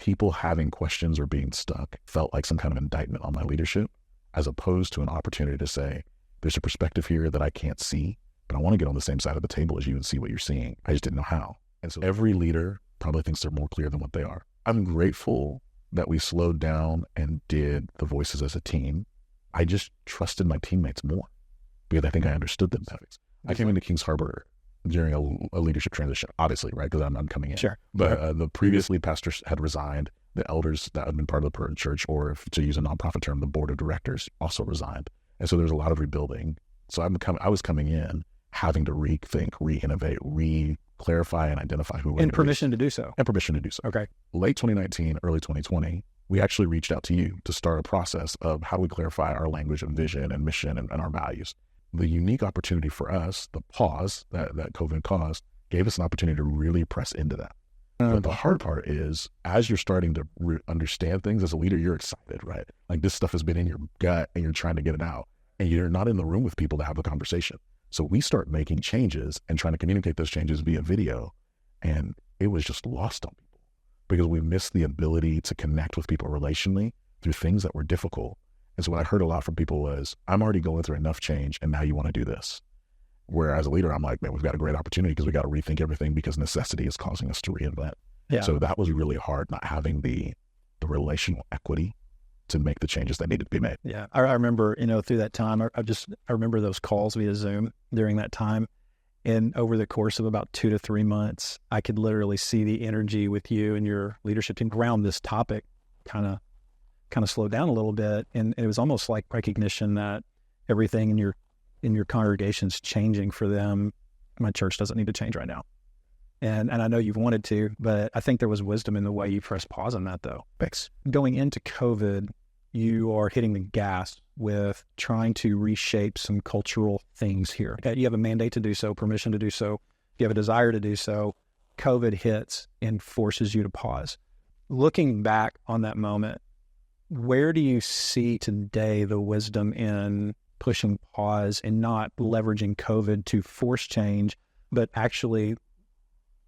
people having questions or being stuck felt like some kind of indictment on my leadership, as opposed to an opportunity to say, there's a perspective here that I can't see, but I want to get on the same side of the table as you and see what you're seeing. I just didn't know how. And so every leader probably thinks they're more clear than what they are. I'm grateful that we slowed down and did the voices as a team. I just trusted my teammates more because I think I understood them better. I came into Kings Harbor during a leadership transition, obviously, right? Because I'm coming in. Sure. But the previous lead pastor had resigned. The elders that had been part of the church, or if, to use a nonprofit term, the board of directors also resigned. And so there's a lot of rebuilding. So I was coming in having to rethink, re-innovate, clarify and identify who we're And permission to do so. And permission to do so. Okay. Late 2019, early 2020, we actually reached out to you to start a process of how do we clarify our language and vision and mission and our values. The unique opportunity for us, the pause that COVID caused, gave us an opportunity to really press into that. But the hard part is, as you're starting to understand things as a leader, you're excited, right? Like this stuff has been in your gut and you're trying to get it out, and you're not in the room with people to have the conversation. So we start making changes and trying to communicate those changes via video. And it was just lost on people because we missed the ability to connect with people relationally through things that were difficult. And so what I heard a lot from people was, I'm already going through enough change and now you want to do this. Where as a leader, I'm like, man, we've got a great opportunity because we got to rethink everything because necessity is causing us to reinvent. Yeah. So that was really hard, not having the relational equity to make the changes that needed to be made. Yeah. I remember, through that time, I remember those calls via Zoom during that time. And over the course of about 2 to 3 months, I could literally see the energy with you and your leadership team around this topic kind of slow down a little bit. And it was almost like recognition that everything in your congregation's changing for them. My church doesn't need to change right now. And I know you've wanted to, but I think there was wisdom in the way you pressed pause on that though. Thanks. Going into COVID, you are hitting the gas with trying to reshape some cultural things here. You have a mandate to do so, permission to do so. You have a desire to do so. COVID hits and forces you to pause. Looking back on that moment, where do you see today the wisdom in pushing pause and not leveraging COVID to force change, but actually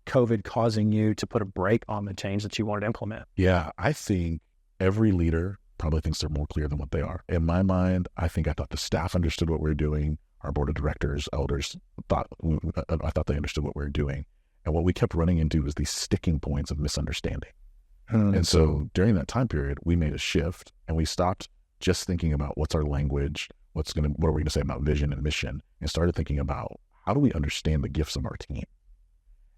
COVID causing you to put a brake on the change that you wanted to implement? Yeah, I think every leader probably thinks they're more clear than what they are. In my mind, I thought the staff understood what we were doing. Our board of directors, elders I thought they understood what we were doing. And what we kept running into was these sticking points of misunderstanding. And so during that time period, we made a shift and we stopped just thinking about what's our language, what are we going to say about vision and mission, and started thinking about how do we understand the gifts of our team.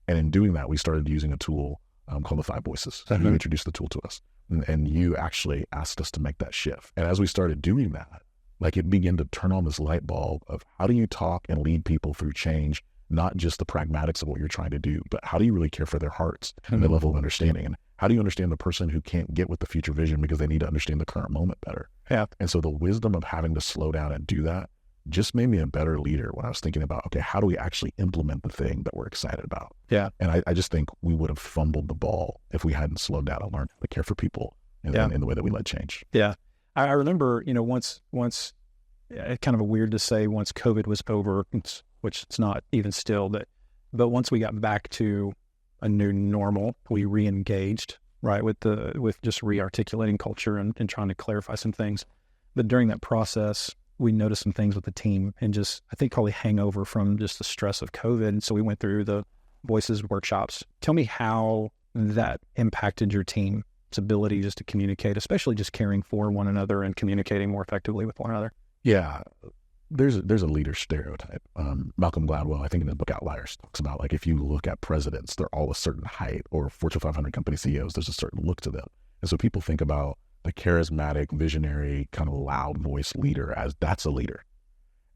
And in doing that, we started using a tool called the 5 Voices. You introduced the tool to us, and you actually asked us to make that shift. And as we started doing that, like it began to turn on this light bulb of how do you talk and lead people through change, not just the pragmatics of what you're trying to do, but how do you really care for their hearts and their level of understanding? And how do you understand the person who can't get with the future vision because they need to understand the current moment better? Yeah. And so the wisdom of having to slow down and do that just made me a better leader when I was thinking about, okay, how do we actually implement the thing that we're excited about? Yeah. And I just think we would have fumbled the ball if we hadn't slowed down and learned how to care for people in the way that we led change. Yeah. I remember, once kind of weird to say once COVID was over, which it's not even still, but once we got back to a new normal, we re-engaged, right, with just re-articulating culture and trying to clarify some things. But during that process, we noticed some things with the team and just, I think, probably hangover from just the stress of COVID. And so we went through the Voices workshops. Tell me how that impacted your team's ability just to communicate, especially just caring for one another and communicating more effectively with one another. Yeah. There's a leader stereotype. Malcolm Gladwell, I think in his book Outliers, talks about like if you look at presidents, they're all a certain height, or Fortune 500 company CEOs, there's a certain look to them. And so people think about the charismatic, visionary, kind of loud voice leader as that's a leader.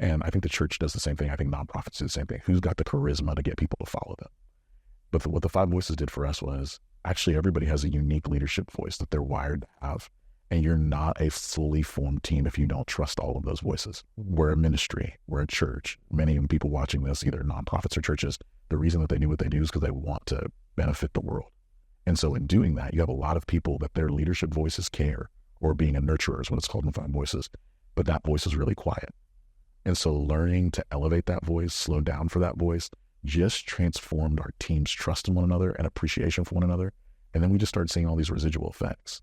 And I think the church does the same thing. I think nonprofits do the same thing. Who's got the charisma to get people to follow them? But what the 5 Voices did for us was actually everybody has a unique leadership voice that they're wired to have. And you're not a fully formed team if you don't trust all of those voices. We're a ministry, we're a church. Many people watching this, either nonprofits or churches, the reason that they do what they do is because they want to benefit the world. And so in doing that, you have a lot of people that their leadership voices care, or being a nurturer is what it's called in 5 Voices, but that voice is really quiet. And so learning to elevate that voice, slow down for that voice, just transformed our team's trust in one another and appreciation for one another. And then we just started seeing all these residual effects.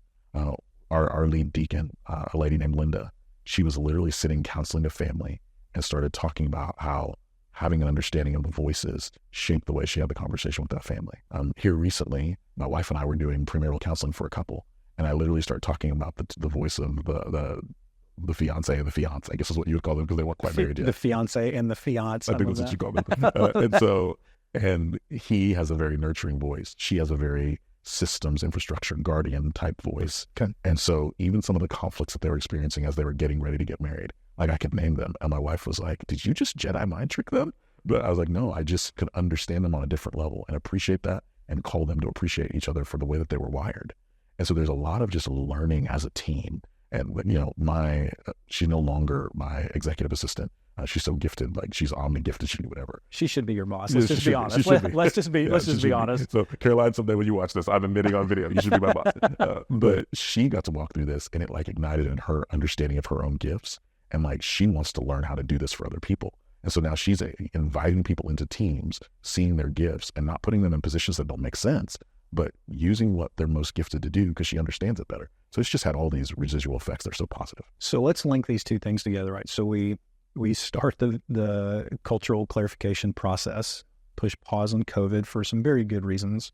Our lead deacon, a lady named Linda, she was literally sitting counseling a family and started talking about how having an understanding of the voices shaped the way she had the conversation with that family. Here recently, my wife and I were doing premarital counseling for a couple, and I literally started talking about the voice of the fiance and the fiance, I guess is what you would call them, because they weren't quite married yet. The fiance and the fiance. I think that's what you call them. And he has a very nurturing voice. She has a very systems, infrastructure, guardian type voice. Okay. And so even some of the conflicts that they were experiencing as they were getting ready to get married, like I could name them. And my wife was like, did you just Jedi mind trick them? But I was like, no, I just could understand them on a different level and appreciate that and call them to appreciate each other for the way that they were wired. And so there's a lot of just learning as a team. And, she's no longer my executive assistant. She's so gifted, like she's omni-gifted, she can do whatever. She should be your boss. Let's just be honest. Let's just be honest. So Caroline, someday when you watch this, I'm admitting on video, you should be my boss. But she got to walk through this, and it like ignited in her understanding of her own gifts. And like, she wants to learn how to do this for other people. And so now she's inviting people into teams, seeing their gifts and not putting them in positions that don't make sense, but using what they're most gifted to do because she understands it better. So it's just had all these residual effects that are so positive. So let's link these two things together, right? So we start the cultural clarification process, push pause on COVID for some very good reasons,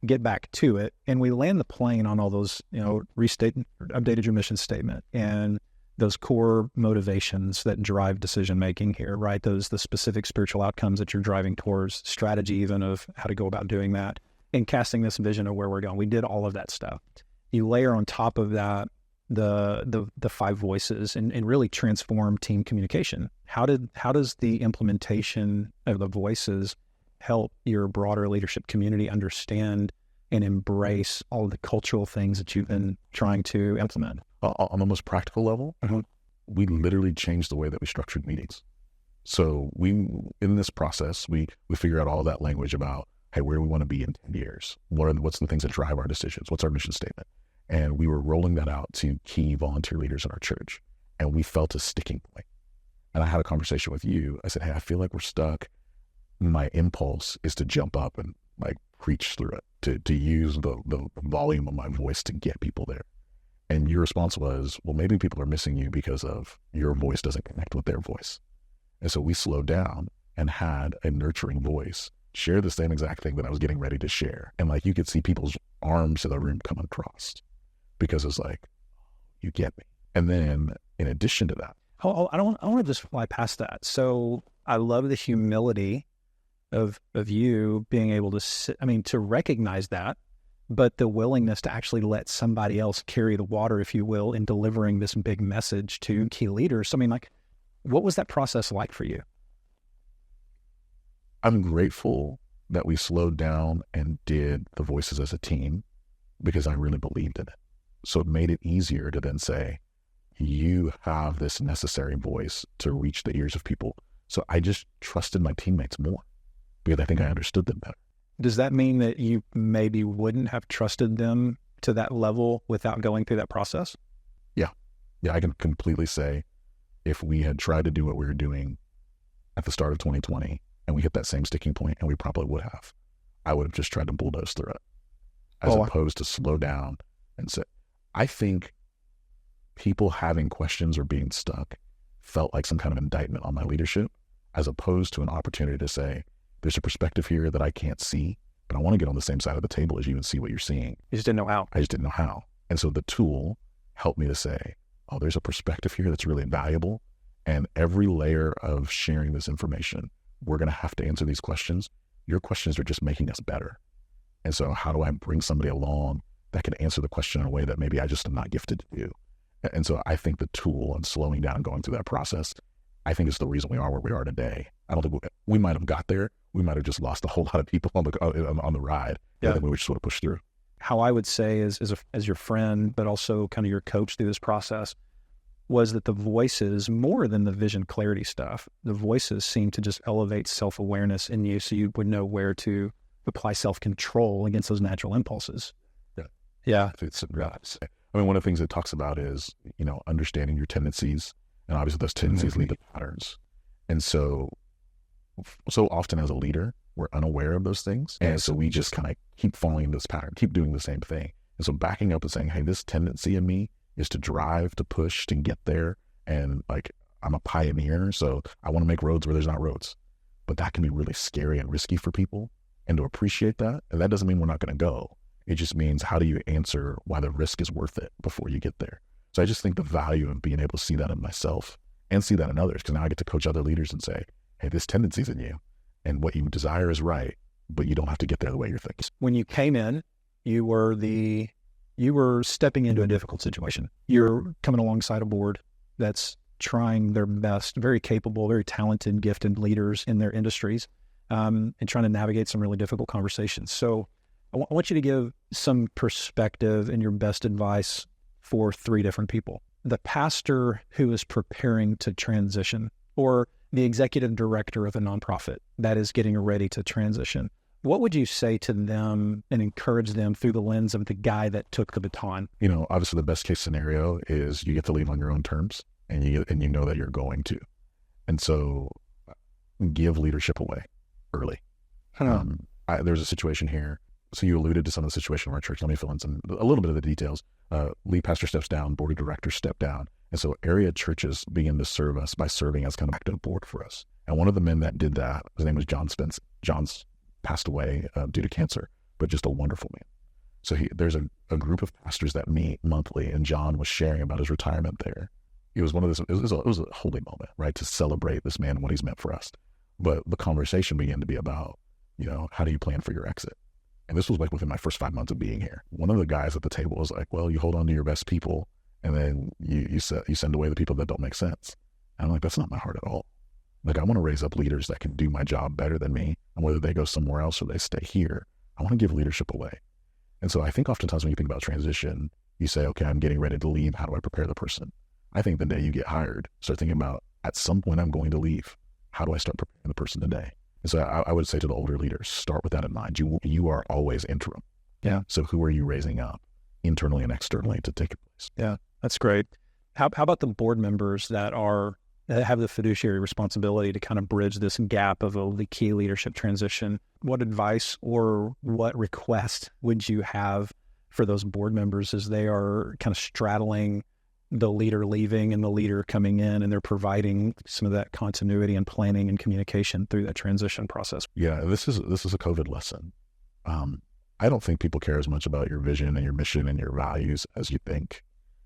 get back to it, and we land the plane on all those, updated your mission statement and those core motivations that drive decision making here, right? The specific spiritual outcomes that you're driving towards, strategy even of how to go about doing that, and casting this vision of where we're going. We did all of that stuff. You layer on top of that the 5 voices and really transform team communication. How does the implementation of the voices help your broader leadership community understand and embrace all of the cultural things that you've been trying to implement? On the most practical level, we literally changed the way that we structured meetings. So in this process, we figure out all of that language about, hey, where do we want to be in 10 years? What's the things that drive our decisions? What's our mission statement? And we were rolling that out to key volunteer leaders in our church. And we felt a sticking point. And I had a conversation with you. I said, hey, I feel like we're stuck. My impulse is to jump up and like preach through it, to use the volume of my voice to get people there. And your response was, well, maybe people are missing you because of your voice doesn't connect with their voice. And so we slowed down and had a nurturing voice share the same exact thing that I was getting ready to share. And like, you could see people's arms in the room come uncrossed because it's like, you get me. And then in addition to that, I don't want to just fly past that. So I love the humility of you being able to recognize that, but the willingness to actually let somebody else carry the water, if you will, in delivering this big message to key leaders. So, what was that process like for you? I'm grateful that we slowed down and did the voices as a team because I really believed in it. So it made it easier to then say, you have this necessary voice to reach the ears of people. So I just trusted my teammates more because I think I understood them better. Does that mean that you maybe wouldn't have trusted them to that level without going through that process? Yeah, I can completely say if we had tried to do what we were doing at the start of 2020 and we hit that same sticking point, and we probably would have, I would have just tried to bulldoze through it as opposed to slow down and say, I think people having questions or being stuck felt like some kind of indictment on my leadership, as opposed to an opportunity to say, there's a perspective here that I can't see, but I want to get on the same side of the table as you and see what you're seeing. You just didn't know how. I just didn't know how. And so the tool helped me to say, oh, there's a perspective here that's really valuable. And every layer of sharing this information, we're going to have to answer these questions. Your questions are just making us better. And so how do I bring somebody along that can answer the question in a way that maybe I just am not gifted to do? And so I think the tool and slowing down and going through that process, I think is the reason we are where we are today. I don't think we might have got there. We might have just lost a whole lot of people on the ride. Yeah. That we were just sort of pushed through. How I would say as your friend, but also kind of your coach through this process, was that the voices, more than the vision clarity stuff, the voices seem to just elevate self-awareness in you so you would know where to apply self-control against those natural impulses. Yeah. One of the things it talks about is, understanding your tendencies, and obviously those tendencies lead to patterns. And so often as a leader, we're unaware of those things. And so we just kind of keep falling into this pattern, keep doing the same thing. And so backing up and saying, hey, this tendency in me is to drive, to push, to get there. And like, I'm a pioneer, so I want to make roads where there's not roads. But that can be really scary and risky for people. And to appreciate that, and that doesn't mean we're not going to go. It just means, how do you answer why the risk is worth it before you get there? So I just think the value of being able to see that in myself and see that in others, because now I get to coach other leaders and say, hey, this tendency's in you, and what you desire is right, but you don't have to get there the way you're thinking. When you came in, you were stepping into a difficult situation. You're coming alongside a board that's trying their best, very capable, very talented, gifted leaders in their industries, and trying to navigate some really difficult conversations. So I want you to give some perspective and your best advice for three different people. The pastor who is preparing to transition, or the executive director of a nonprofit that is getting ready to transition. What would you say to them and encourage them through the lens of the guy that took the baton? You know, obviously the best case scenario is you get to leave on your own terms, and you know that you're going to. And so give leadership away early. There's a situation here. So you alluded to some of the situation in our church. Let me fill in a little bit of the details. Lead pastor steps down, board of directors step down. And so area churches begin to serve us by serving as kind of active board for us. And one of the men that did that, his name was John Spence. John's passed away due to cancer, but just a wonderful man. So there's a group of pastors that meet monthly, and John was sharing about his retirement there. It was it was a holy moment, right? To celebrate this man and what he's meant for us. But the conversation began to be about, how do you plan for your exit? And this was like within my first 5 months of being here. One of the guys at the table was like, well, you hold on to your best people, and then you send away the people that don't make sense. And I'm like, that's not my heart at all. Like, I want to raise up leaders that can do my job better than me. And whether they go somewhere else or they stay here, I want to give leadership away. And so I think oftentimes when you think about transition, you say, okay, I'm getting ready to leave. How do I prepare the person? I think the day you get hired, start thinking about, at some point I'm going to leave. How do I start preparing the person today? And so I would say to the older leaders, start with that in mind. You are always interim. Yeah. So who are you raising up internally and externally to take your place? Yeah, that's great. How about the board members that have the fiduciary responsibility to kind of bridge this gap of a key leadership transition? What advice or what request would you have for those board members as they are kind of straddling the leader leaving and the leader coming in, and they're providing some of that continuity and planning and communication through that transition process? Yeah, this is a COVID lesson. I don't think people care as much about your vision and your mission and your values as you think.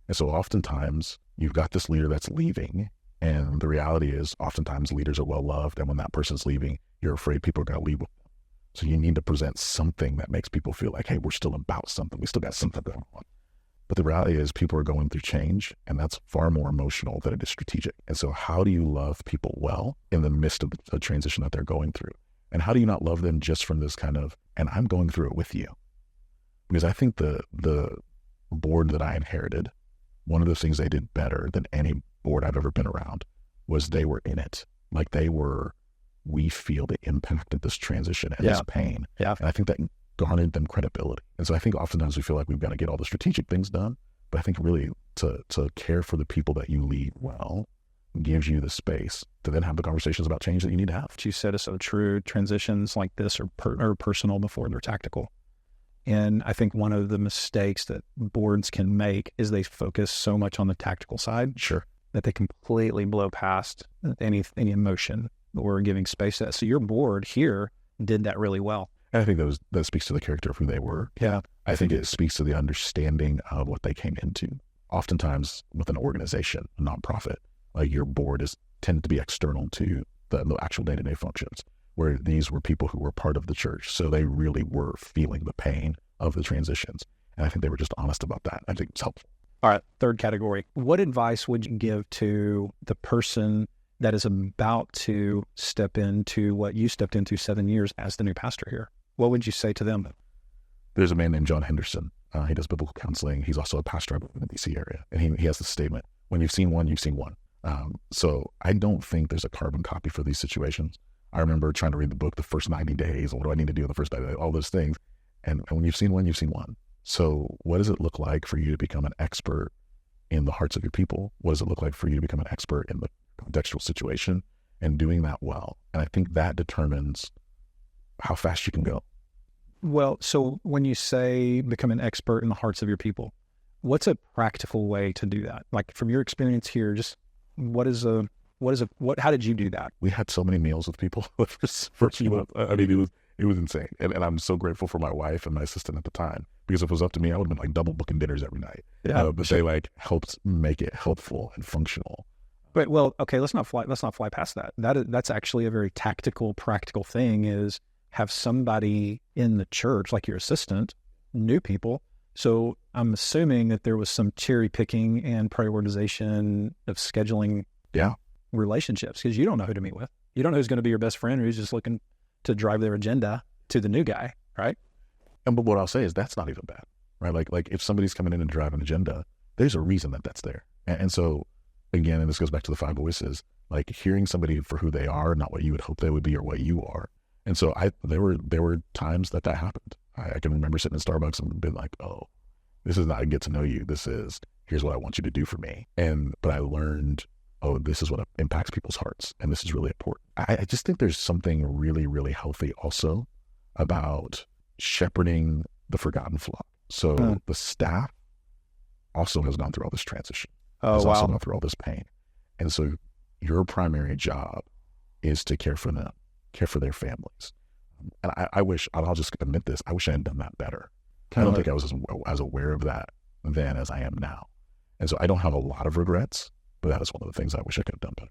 And so oftentimes you've got this leader that's leaving, and the reality is oftentimes leaders are well loved, and when that person's leaving, you're afraid people are going to leave with them. So you need to present something that makes people feel like, hey, we're still about something. We still got something going on. But the reality is people are going through change, and that's far more emotional than it is strategic. And so how do you love people well in the midst of the transition that they're going through? And how do you not love them just from this kind of, and I'm going through it with you? Because I think the board that I inherited, one of the things they did better than any board I've ever been around was they were in it. Like we feel the impact of this transition and this pain. Yeah. And I think that garnered them credibility. And so I think oftentimes we feel like we've got to get all the strategic things done, but I think really to care for the people that you lead well gives you the space to then have the conversations about change that you need to have. What you said is so true. Transitions like this are personal before they're tactical. And I think one of the mistakes that boards can make is they focus so much on the tactical side. Sure. That they completely blow past any emotion or giving space to that. So your board here did that really well. And I think that speaks to the character of who they were. Yeah. I think it speaks to the understanding of what they came into. Oftentimes with an organization, a nonprofit, like your board tended to be external to the actual day-to-day functions, where these were people who were part of the church. So they really were feeling the pain of the transitions. And I think they were just honest about that. I think it's helpful. All right. Third category. What advice would you give to the person that is about to step into what you stepped into 7 years as the new pastor here? What would you say to them? There's a man named John Henderson. He does biblical counseling. He's also a pastor in the DC area. And he has this statement, when you've seen one, you've seen one. So I don't think there's a carbon copy for these situations. I remember trying to read the book the first 90 days. What do I need to do in the first 90 days? All those things. And when you've seen one, you've seen one. So what does it look like for you to become an expert in the hearts of your people? What does it look like for you to become an expert in the contextual situation and doing that well? And I think that determines how fast you can go. Well, so when you say become an expert in the hearts of your people, what's a practical way to do that? Like from your experience here, just how did you do that? We had so many meals with people for a few months. I mean, it was insane. And I'm so grateful for my wife and my assistant at the time, because if it was up to me, I would have been like double booking dinners every night. Yeah, but they like helped make it helpful and functional. But well, okay, let's not fly past that. That's actually a very tactical, practical thing, is have somebody in the church, like your assistant, new people. So I'm assuming that there was some cherry picking and prioritization of scheduling relationships, because you don't know who to meet with. You don't know who's going to be your best friend, or who's just looking to drive their agenda to the new guy, right? But what I'll say is that's not even bad, right? Like if somebody's coming in and drive an agenda, there's a reason that's there. And so again, and this goes back to the 5 voices, like hearing somebody for who they are, not what you would hope they would be or what you are. And so there were times that happened. I can remember sitting in Starbucks and being like, oh, this is not a get to know you. This is, here's what I want you to do for me. But I learned, oh, this is what impacts people's hearts. And this is really important. I just think there's something really, really healthy also about shepherding the forgotten flock. So the staff also has gone through all this transition. Has also gone through all this pain. And so your primary job is to care for them, care for their families. And I wish, I'll just admit this, I wish I had done that better. I don't think I was as aware of that then as I am now. And so I don't have a lot of regrets, but that is one of the things I wish I could have done better.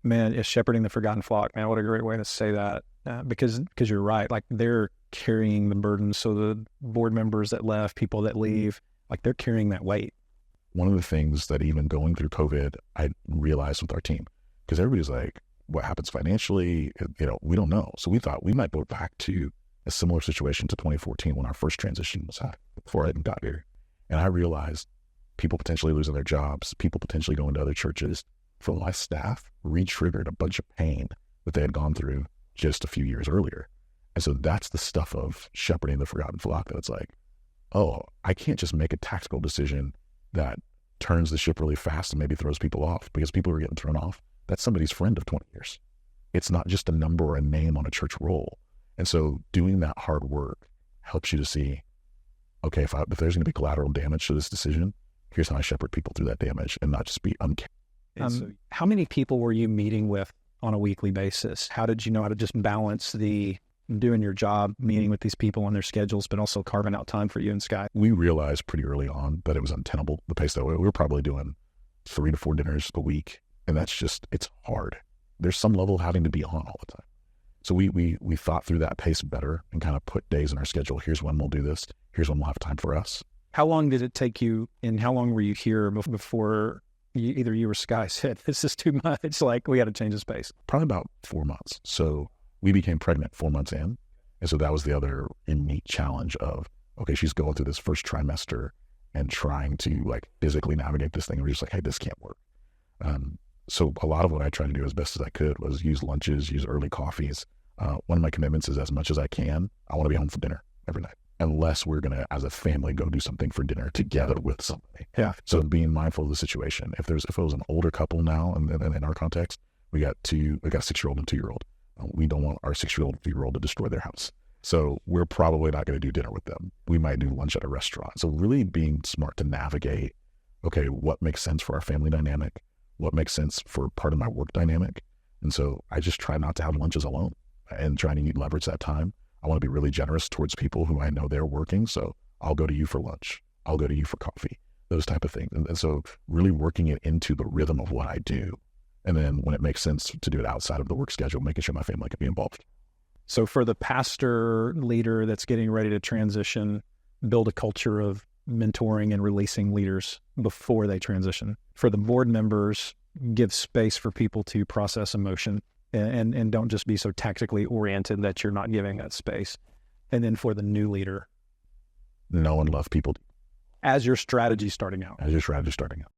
Man, it's shepherding the forgotten flock. Man, what a great way to say that. Because you're right. Like they're carrying the burden. So the board members that left, people that leave, like they're carrying that weight. One of the things that even going through COVID, I realized with our team, because everybody's like, what happens financially? We don't know. So we thought we might go back to a similar situation to 2014 when our first transition was happening, before I even got here. And I realized people potentially losing their jobs, people potentially going to other churches. For my staff, re-triggered a bunch of pain that they had gone through just a few years earlier. And so that's the stuff of shepherding the forgotten flock, that it's like, oh, I can't just make a tactical decision that turns the ship really fast and maybe throws people off, because people are getting thrown off. That's somebody's friend of 20 years. It's not just a number or a name on a church roll. And so doing that hard work helps you to see, okay, if there's going to be collateral damage to this decision, here's how I shepherd people through that damage and not just be uncaring. How many people were you meeting with on a weekly basis? How did you know how to just balance the doing your job, meeting with these people on their schedules, but also carving out time for you and Sky? We realized pretty early on that it was untenable, the pace that we were probably doing 3 to 4 dinners a week. And that's just, it's hard. There's some level of having to be on all the time. So we thought through that pace better and kind of put days in our schedule. Here's when we'll do this. Here's when we'll have time for us. How long did it take you, and how long were you here before either you or Sky said, this is too much, like we got to change the space? Probably about 4 months. So we became pregnant 4 months in. And so that was the other innate challenge of, okay, she's going through this first trimester and trying to like physically navigate this thing. And we're just like, hey, this can't work. So a lot of what I tried to do as best as I could was use lunches, use early coffees. One of my commitments is, as much as I can, I want to be home for dinner every night, unless we're going to, as a family, go do something for dinner together with somebody. Yeah. So being mindful of the situation. If it was an older couple now, and in our context, we got 6-year-old and 2-year-old. We don't want our 6-year-old and 2-year-old to destroy their house. So we're probably not going to do dinner with them. We might do lunch at a restaurant. So really being smart to navigate, okay, what makes sense for our family dynamic? What makes sense for part of my work dynamic? And so I just try not to have lunches alone and trying to leverage that time. I want to be really generous towards people who I know they're working. So I'll go to you for lunch. I'll go to you for coffee, those type of things. And so really working it into the rhythm of what I do. And then when it makes sense to do it outside of the work schedule, making sure my family can be involved. So for the pastor leader that's getting ready to transition, build a culture of mentoring and releasing leaders before they transition. For the board members, give space for people to process emotion and don't just be so tactically oriented that you're not giving that space. And then for the new leader, know and love people. As your strategy starting out.